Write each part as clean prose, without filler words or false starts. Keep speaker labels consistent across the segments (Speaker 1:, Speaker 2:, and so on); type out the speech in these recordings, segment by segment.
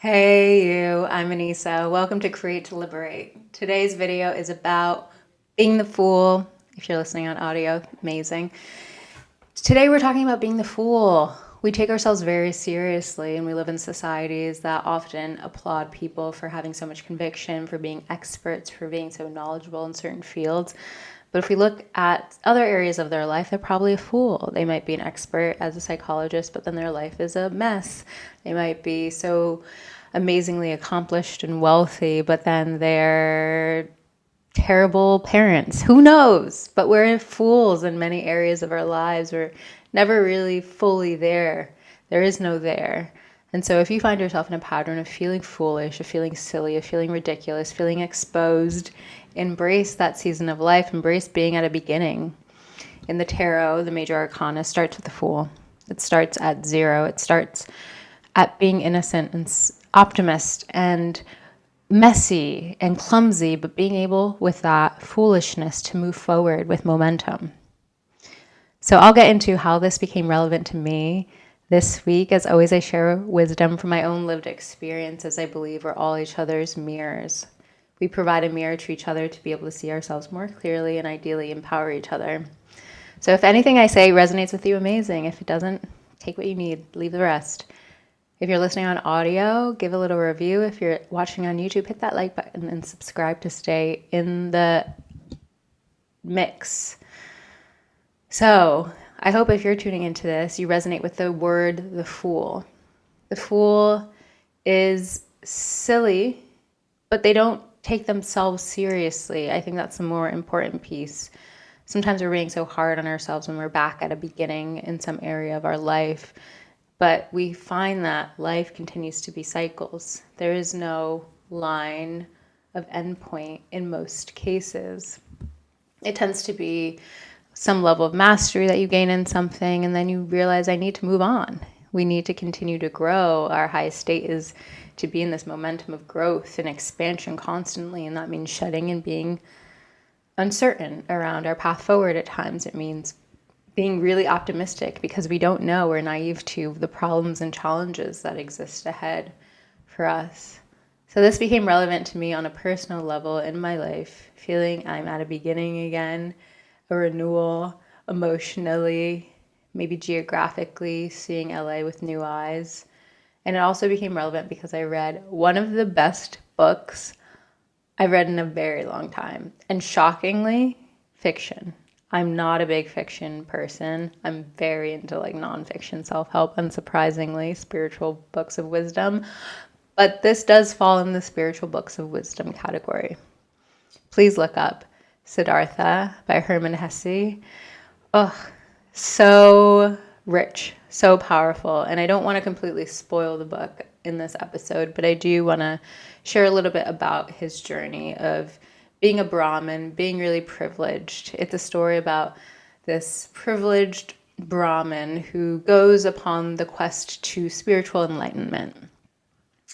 Speaker 1: Hey you, I'm Anissa. Welcome to Create to Liberate. Today's video is about being the fool. If you're listening on audio, amazing. Today we're talking about being the fool. We take ourselves very seriously and we live in societies that often applaud people for having so much conviction, for being experts, for being so knowledgeable in certain fields. But if we look at other areas of their life, they're probably a fool. They might be an expert as a psychologist, but then their life is a mess. They might be so amazingly accomplished and wealthy, but then they're terrible parents. Who knows? But we're fools in many areas of our lives. We're never really fully there. There is no there. And so if you find yourself in a pattern of feeling foolish, of feeling silly, of feeling ridiculous, feeling exposed, embrace that season of life. Embrace being at a beginning. In the tarot, the major arcana starts with the Fool. It starts at 0. It starts at being innocent and optimist and messy and clumsy, but being able with that foolishness to move forward with momentum. So I'll get into how this became relevant to me this week. As always, I share wisdom from my own lived experiences. I believe we're all each other's mirrors. We provide a mirror to each other to be able to see ourselves more clearly and ideally empower each other. So if anything I say resonates with you, amazing. If it doesn't, take what you need, leave the rest. If you're listening on audio, give a little review. If you're watching on YouTube, hit that like button and subscribe to stay in the mix. So I hope if you're tuning into this, you resonate with the word, the fool. The fool is silly, but they don't take themselves seriously. I think that's the more important piece. Sometimes we're being so hard on ourselves when we're back at a beginning in some area of our life. But we find that life continues to be cycles. There is no line of endpoint in most cases. It tends to be some level of mastery that you gain in something, and then you realize I need to move on. We need to continue to grow. Our highest state is to be in this momentum of growth and expansion constantly, and that means shedding and being uncertain around our path forward at times. It means being really optimistic because we don't know, we're naive to the problems and challenges that exist ahead for us. So this became relevant to me on a personal level in my life, feeling I'm at a beginning again, a renewal emotionally, maybe geographically, seeing LA with new eyes. And it also became relevant because I read one of the best books I've read in a very long time. And shockingly, fiction. I'm not a big fiction person. I'm very into like nonfiction, self-help, unsurprisingly, spiritual books of wisdom. But this does fall in the spiritual books of wisdom category. Please look up Siddhartha by Hermann Hesse. Oh, so rich, so powerful. And I don't want to completely spoil the book in this episode, but I do want to share a little bit about his journey of being a Brahmin, being really privileged. It's a story about this privileged Brahmin who goes upon the quest to spiritual enlightenment.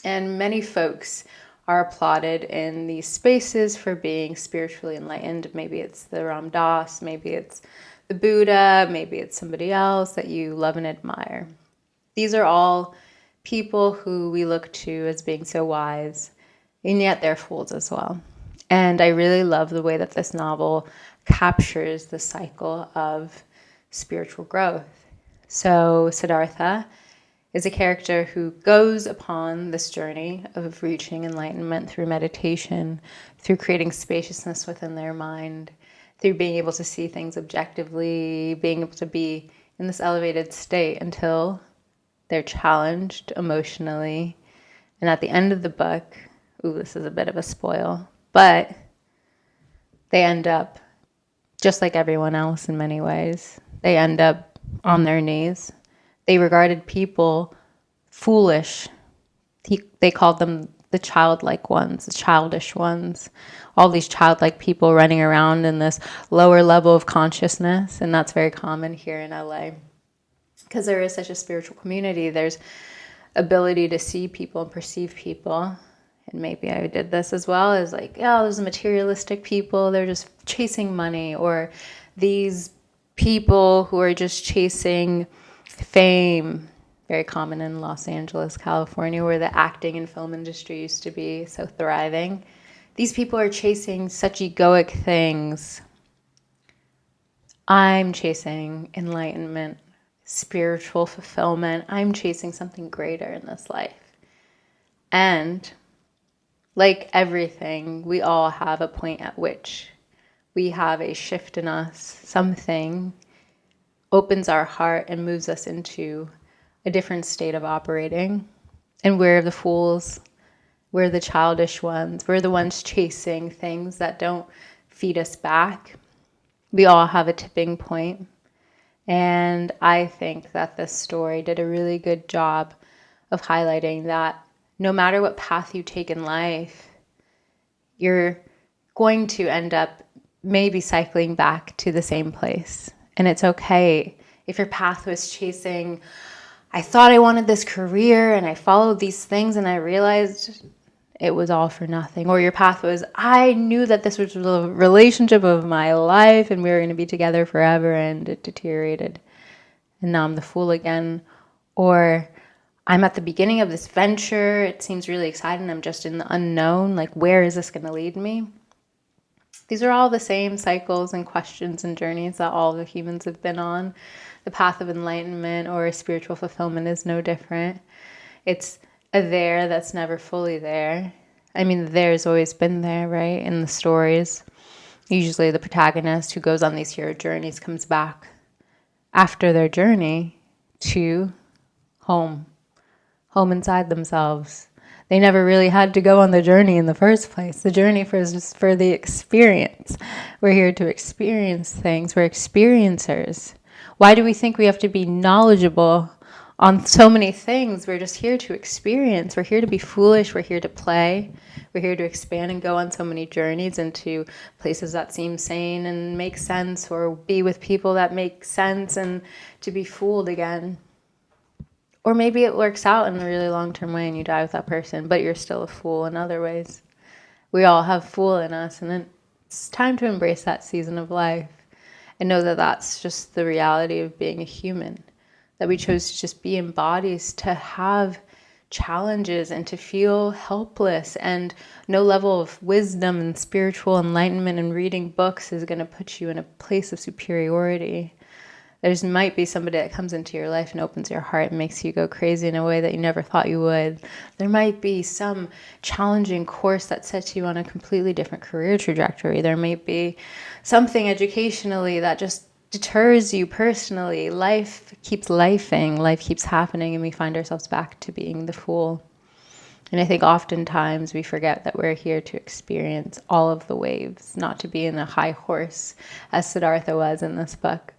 Speaker 1: And many folks are applauded in these spaces for being spiritually enlightened. Maybe it's the Ram Dass, maybe it's the Buddha, maybe it's somebody else that you love and admire. These are all people who we look to as being so wise, and yet they're fools as well. And I really love the way that this novel captures the cycle of spiritual growth. So Siddhartha is a character who goes upon this journey of reaching enlightenment through meditation, through creating spaciousness within their mind, through being able to see things objectively, being able to be in this elevated state until they're challenged emotionally. And at the end of the book, this is a bit of a spoil, but they end up just like everyone else in many ways. They end up on their knees. They regarded people foolish. They called them the childlike ones, the childish ones. All these childlike people running around in this lower level of consciousness. And that's very common here in LA. Because there is such a spiritual community, there's ability to see people and perceive people. And maybe I did this as well, as like, oh, there's materialistic people, they're just chasing money. Or these people who are just chasing fame, very common in Los Angeles, California, where the acting and film industry used to be so thriving. These people are chasing such egoic things. I'm chasing enlightenment, spiritual fulfillment. I'm chasing something greater in this life. And like everything, we all have a point at which we have a shift in us. Something opens our heart and moves us into a different state of operating. And we're the fools. We're the childish ones. We're the ones chasing things that don't feed us back. We all have a tipping point. And I think that this story did a really good job of highlighting that no matter what path you take in life, you're going to end up maybe cycling back to the same place. And it's okay if your path was chasing, I thought I wanted this career and I followed these things and I realized it was all for nothing. Or your path was, I knew that this was the relationship of my life and we were going to be together forever, and it deteriorated. And now I'm the fool again. Or I'm at the beginning of this venture. It seems really exciting. I'm just in the unknown. Like, where is this going to lead me? These are all the same cycles and questions and journeys that all the humans have been on. The path of enlightenment or spiritual fulfillment is no different. It's a there that's never fully there. I mean, the there's always been there, right? In the stories, usually the protagonist who goes on these hero journeys comes back after their journey to home inside themselves. They never really had to go on the journey in the first place. The journey is for the experience. We're here to experience things. We're experiencers. Why do we think we have to be knowledgeable on so many things? We're just here to experience. We're here to be foolish. We're here to play. We're here to expand and go on so many journeys into places that seem sane and make sense, or be with people that make sense, and to be fooled again. Or maybe it works out in a really long-term way and you die with that person, but you're still a fool in other ways. We all have fool in us, and it's time to embrace that season of life and know that that's just the reality of being a human, that we chose to just be embodied, to have challenges and to feel helpless, and no level of wisdom and spiritual enlightenment and reading books is going to put you in a place of superiority. There might be somebody that comes into your life and opens your heart and makes you go crazy in a way that you never thought you would. There might be some challenging course that sets you on a completely different career trajectory. There might be something educationally that just deters you personally. Life keeps lifing, life keeps happening, and we find ourselves back to being the fool. And I think oftentimes we forget that we're here to experience all of the waves, not to be in a high horse, as Siddhartha was in this book,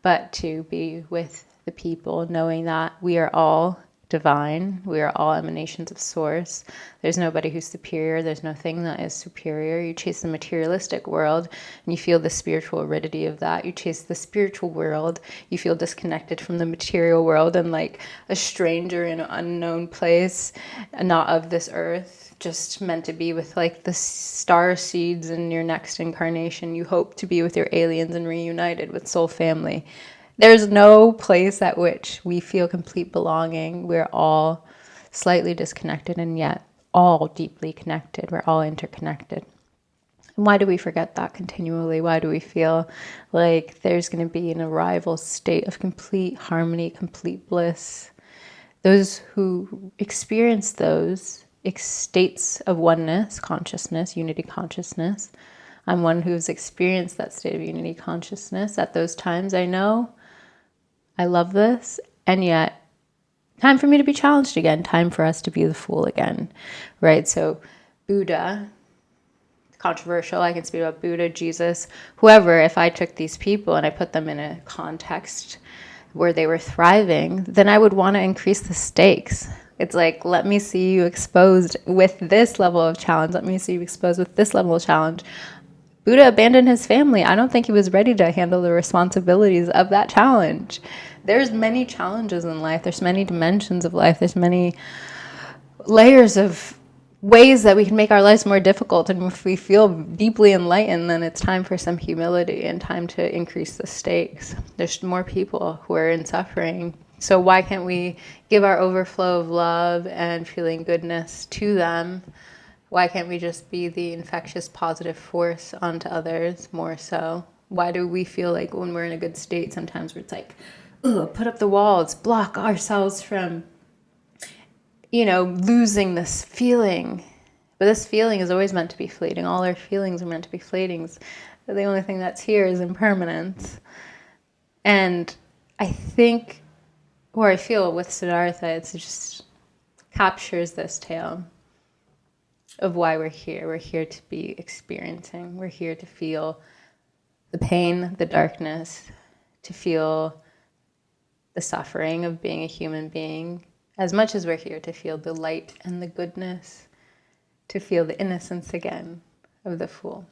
Speaker 1: but to be with the people, knowing that we are all divine. We are all emanations of source. There's nobody who's superior. There's no thing that is superior. You chase the materialistic world and you feel the spiritual aridity of that. You chase the spiritual world, you feel disconnected from the material world and like a stranger in an unknown place, not of this earth, just meant to be with like the star seeds in your next incarnation. You hope to be with your aliens and reunited with soul family. There's no place at which we feel complete belonging. We're all slightly disconnected and yet all deeply connected. We're all interconnected. And why do we forget that continually? Why do we feel like there's going to be an arrival state of complete harmony, complete bliss? Those who experience those states of oneness, consciousness, unity consciousness. I'm one who's experienced that state of unity consciousness. At those times, I know I love this, and yet time for me to be challenged again, time for us to be the fool again, right? So Buddha, controversial, I can speak about Buddha, Jesus, whoever. If I took these people and I put them in a context where they were thriving, then I would want to increase the stakes. It's like, let me see you exposed with this level of challenge. Let me see you exposed with this level of challenge. Buddha abandoned his family. I don't think he was ready to handle the responsibilities of that challenge. There's many challenges in life. There's many dimensions of life. There's many layers of ways that we can make our lives more difficult. And if we feel deeply enlightened, then it's time for some humility and time to increase the stakes. There's more people who are in suffering So why can't we give our overflow of love and feeling goodness to them? Why can't we just be the infectious positive force onto others more so? Why do we feel like when we're in a good state, sometimes where it's like, ugh, put up the walls, block ourselves from, losing this feeling. But this feeling is always meant to be fleeting. All our feelings are meant to be fleetings. The only thing that's here is impermanence. And I think, or I feel with Siddhartha, it's just captures this tale of why we're here. We're here to be experiencing. We're here to feel the pain, the darkness, to feel the suffering of being a human being, as much as we're here to feel the light and the goodness, to feel the innocence again of the fool.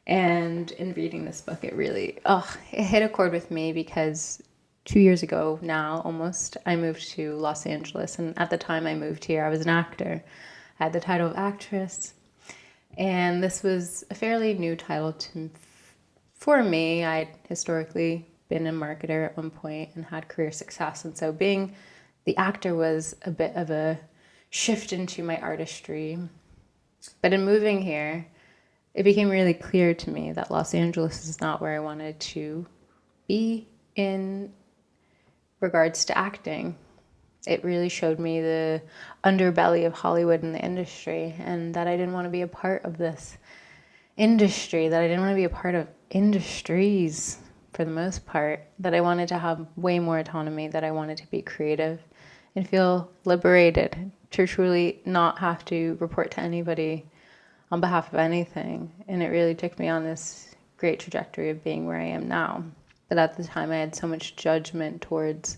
Speaker 1: And in reading this book, it really, it hit a chord with me because 2 years ago now, almost, I moved to Los Angeles. And at the time I moved here, I was an actor. I had the title of actress. And this was a fairly new title for me. I'd historically been a marketer at one point and had career success. And so being the actor was a bit of a shift into my artistry. But in moving here, it became really clear to me that Los Angeles is not where I wanted to be in regards to acting. It really showed me the underbelly of Hollywood and the industry, and that I didn't want to be a part of this industry, that I didn't want to be a part of industries for the most part, that I wanted to have way more autonomy, that I wanted to be creative and feel liberated, to truly not have to report to anybody on behalf of anything. And it really took me on this great trajectory of being where I am now. But at the time I had so much judgment towards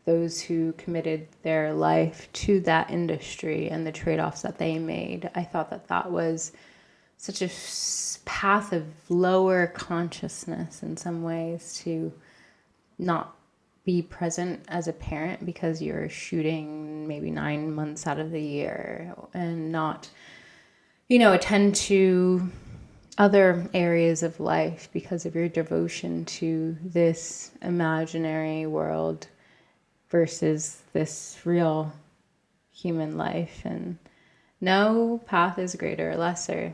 Speaker 1: those who committed their life to that industry and the trade-offs that they made. I thought that that was such a path of lower consciousness in some ways, to not be present as a parent because you're shooting maybe 9 months out of the year, and not attend to other areas of life because of your devotion to this imaginary world versus this real human life. And no path is greater or lesser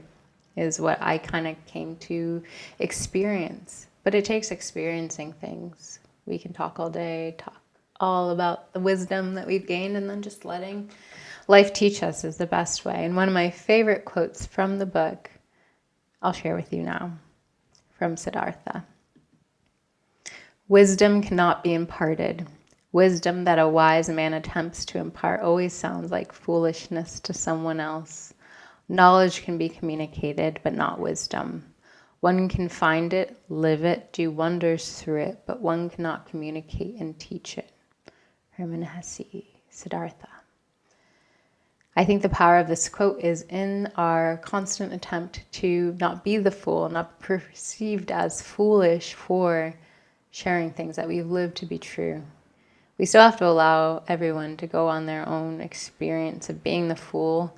Speaker 1: is what I kind of came to experience. But it takes experiencing things. We can talk all day, talk all about the wisdom that we've gained, and then just letting life teach us is the best way. And one of my favorite quotes from the book, I'll share with you now, from Siddhartha. Wisdom cannot be imparted. Wisdom that a wise man attempts to impart always sounds like foolishness to someone else. Knowledge can be communicated, but not wisdom. One can find it, live it, do wonders through it, but one cannot communicate and teach it. Hermann Hesse, Siddhartha. I think the power of this quote is in our constant attempt to not be the fool, not be perceived as foolish for sharing things that we've lived to be true. We still have to allow everyone to go on their own experience of being the fool.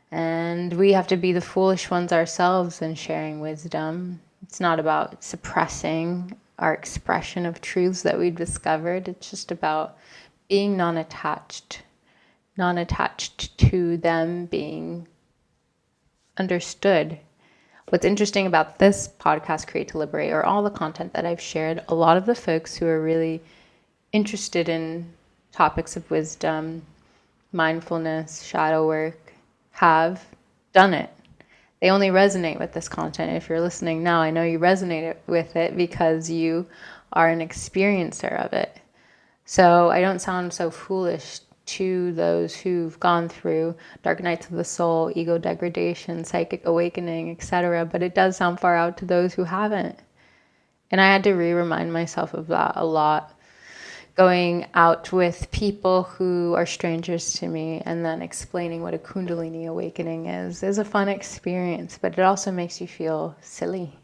Speaker 1: And we have to be the foolish ones ourselves in sharing wisdom. It's not about suppressing our expression of truths that we've discovered. It's just about being non-attached to them being understood. What's interesting about this podcast, Create to Liberate, or all the content that I've shared, a lot of the folks who are really interested in topics of wisdom, mindfulness, shadow work, have done it. They only resonate with this content. If you're listening now, I know you resonate with it because you are an experiencer of it. So I don't sound so foolish to those who've gone through dark nights of the soul, ego degradation, psychic awakening, etc. But it does sound far out to those who haven't. And I had to remind myself of that a lot. Going out with people who are strangers to me and then explaining what a Kundalini awakening is a fun experience, but it also makes you feel silly.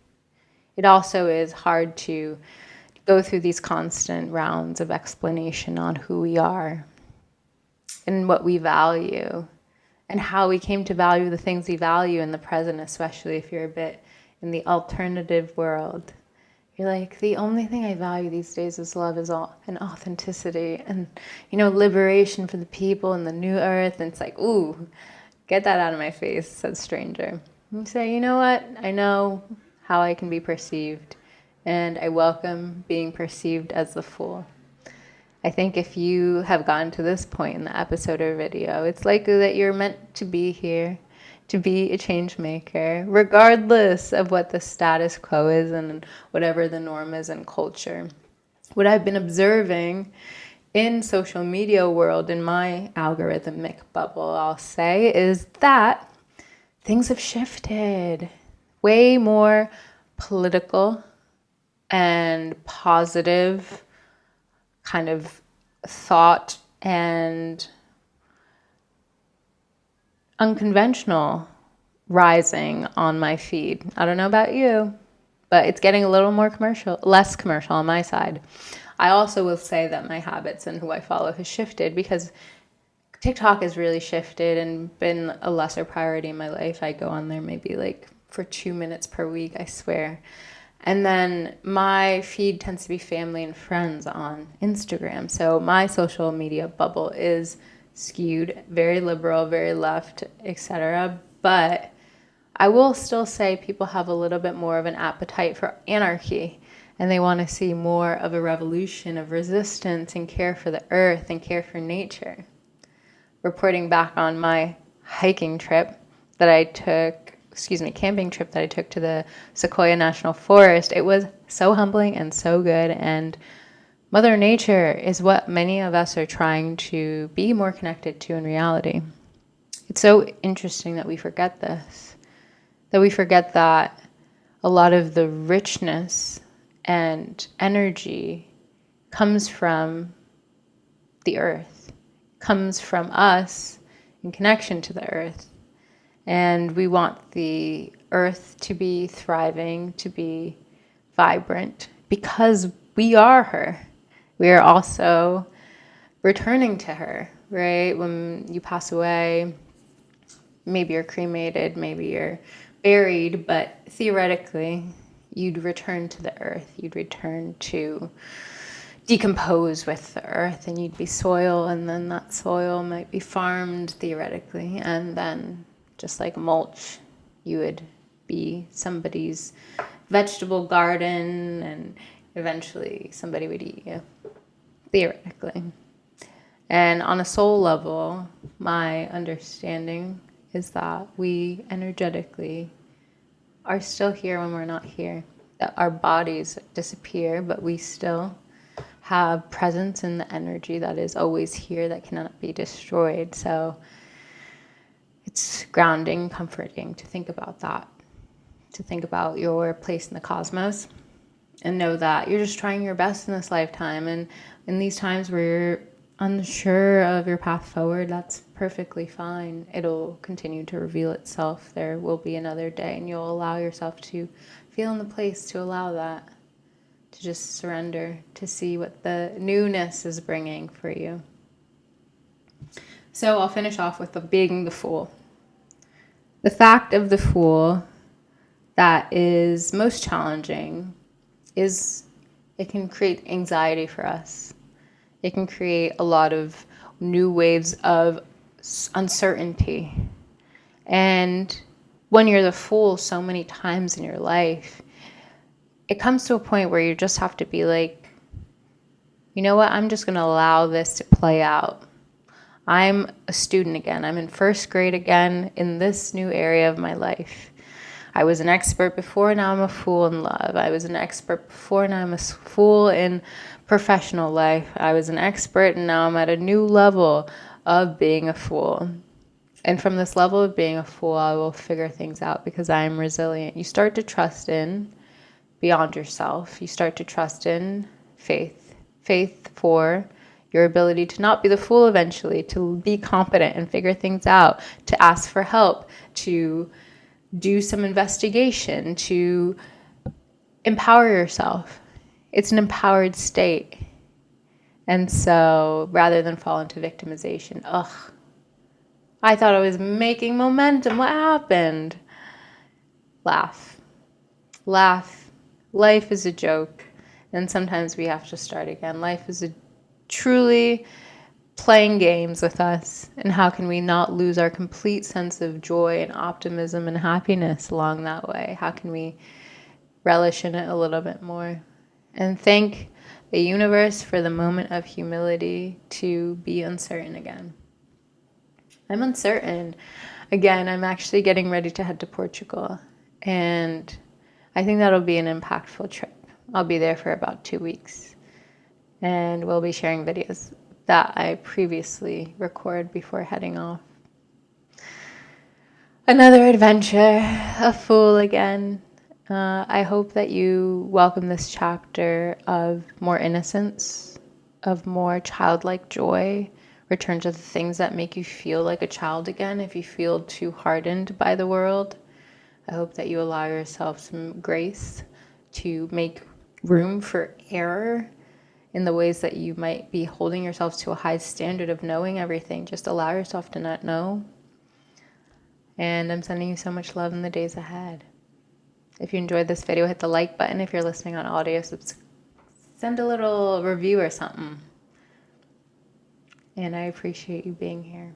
Speaker 1: It also is hard to go through these constant rounds of explanation on who we are and what we value and how we came to value the things we value in the present, especially if you're a bit in the alternative world. You're like, the only thing I value these days is love and authenticity and, liberation for the people in the new earth. And it's like, ooh, get that out of my face, said stranger. And say, you know what? I know how I can be perceived, and I welcome being perceived as the fool. I think if you have gotten to this point in the episode or video, it's likely that you're meant to be here, to be a change maker, regardless of what the status quo is and whatever the norm is in culture. What I've been observing in social media world, in my algorithmic bubble, I'll say, is that things have shifted. Way more political and positive kind of thought and unconventional rising on my feed. I don't know about you, but it's getting a little more commercial, less commercial on my side. I also will say that my habits and who I follow has shifted because TikTok has really shifted and been a lesser priority in my life. I go on there maybe like for 2 minutes per week, I swear. And then my feed tends to be family and friends on Instagram. So my social media bubble is skewed, very liberal, very left, etc. But I will still say people have a little bit more of an appetite for anarchy, and they want to see more of a revolution of resistance and care for the earth and care for nature. Reporting back on my hiking trip that I took, camping trip that I took to the Sequoia National Forest, it was so humbling and so good. And Mother Nature is what many of us are trying to be more connected to in reality. It's so interesting that we forget this, that we forget that a lot of the richness and energy comes from the earth, comes from us in connection to the earth. And we want the earth to be thriving, to be vibrant, because we are her. We are also returning to her, right? When you pass away, maybe you're cremated, maybe you're buried, but theoretically, you'd return to the earth. You'd return to decompose with the earth, and you'd be soil, and then that soil might be farmed theoretically, and then just like mulch, you would be somebody's vegetable garden, and eventually somebody would eat you, theoretically. And on a soul level, my understanding is that we energetically are still here when we're not here. That our bodies disappear, but we still have presence in the energy that is always here, that cannot be destroyed. So it's grounding, comforting to think about that, to think about your place in the cosmos and know that you're just trying your best in this lifetime. And in these times where you're unsure of your path forward, that's perfectly fine. It'll continue to reveal itself. There will be another day, and you'll allow yourself to feel in the place to allow that, to just surrender, to see what the newness is bringing for you. So I'll finish off with being the fool. The fact of the fool that is most challenging is it can create anxiety for us. It can create a lot of new waves of uncertainty. And when you're the fool so many times in your life, it comes to a point where you just have to be like, you know what, I'm just going to allow this to play out. I'm a student again. I'm in first grade again in this new area of my life. I was an expert before, now I'm a fool in love. I was an expert before, now I'm a fool in professional life. I was an expert, and now I'm at a new level of being a fool. And from this level of being a fool, I will figure things out because I am resilient. You start to trust in beyond yourself. You start to trust in faith. Faith for your ability to not be the fool eventually, to be competent and figure things out, to ask for help, to do some investigation, to empower yourself. It's an empowered state. And so rather than fall into victimization, I thought I was making momentum. What happened? Laugh. Laugh. Life is a joke, and sometimes we have to start again. Life is a truly playing games with us, and how can we not lose our complete sense of joy and optimism and happiness along that way? How can we relish in it a little bit more and thank the universe for the moment of humility to be uncertain again? I'm uncertain. Again, I'm actually getting ready to head to Portugal, and I think that'll be an impactful trip. I'll be there for about 2 weeks, and we'll be sharing videos that I previously recorded before heading off. Another adventure, a fool again. I hope that you welcome this chapter of more innocence, of more childlike joy. Return to the things that make you feel like a child again. If you feel too hardened by the world, I hope that you allow yourself some grace to make room for error in the ways that you might be holding yourself to a high standard of knowing everything. Just allow yourself to not know. And I'm sending you so much love in the days ahead. If you enjoyed this video, hit the like button. If you're listening on audio, send a little review or something. And I appreciate you being here.